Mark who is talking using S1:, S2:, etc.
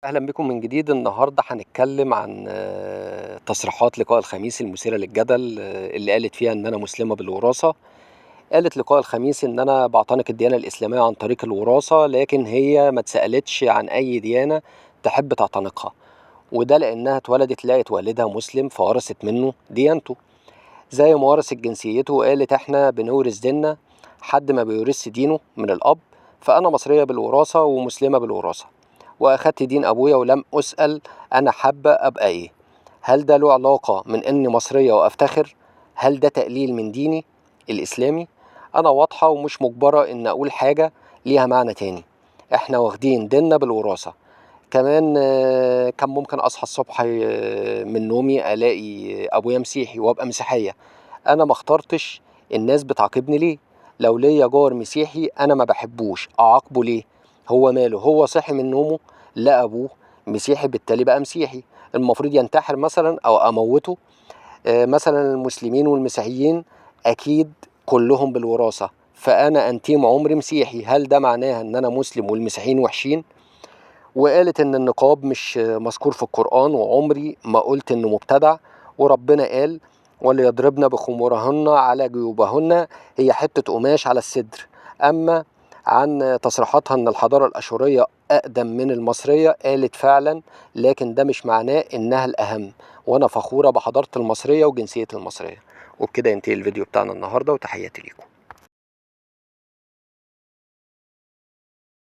S1: أهلا بكم من جديد. النهاردة هنتكلم عن تصريحات لقاء الخميس المثيرة للجدل، اللي قالت فيها إن أنا مسلمة بالوراثة. قالت لقاء الخميس إن أنا بعتنق الديانة الإسلامية عن طريق الوراثة، لكن هي ما اتسألتش عن أي ديانة تحب تعتنقها، وده لأنها اتولدت لقت والدها مسلم فورثت منه ديانته، زي ما ورثت جنسيته وقالت إحنا بنورث ديننا، حد ما بيورث دينه من الأب. فأنا مصرية بالوراثة ومسلمة بالوراثة، واخدت دين ابويا ولم اسال انا حابه ابقى ايه. هل ده له علاقه من اني مصريه وافتخر؟ هل ده تقليل من ديني الاسلامي؟ انا واضحه ومش مجبره ان اقول حاجه ليها معنى تاني. احنا واخدين ديننا بالوراثه. كمان كان ممكن اصحى الصبح من نومي الاقي ابويا مسيحي وابقى مسيحيه. انا ما اخترتش. الناس بتعاقبني ليه؟ لو ليا جار مسيحي انا ما بحبوش اعاقبه ليه؟ هو ماله؟ هو صحي من نومه لقى ابوه مسيحي بالتالي بقى مسيحي، المفروض ينتحر مثلا او اموته؟ مثلا المسلمين والمسيحيين اكيد كلهم بالوراثه، فانا انتيم عمري مسيحي، هل ده معناها ان انا مسلم والمسيحيين وحشين؟ وقالت ان النقاب مش مذكور في القرآن، وعمري ما قلت انه مبتدع، وربنا قال وليضربن بخمورهن على جيوبهن، هي حتة قماش على الصدر. اما عن تصريحاتها ان الحضارة الاشورية اقدم من المصرية، قالت فعلا، لكن ده مش معناه انها الاهم، وانا فخورة بحضارة المصرية وجنسية المصرية. وبكده ينتهي الفيديو بتاعنا النهاردة، وتحياتي ليكم.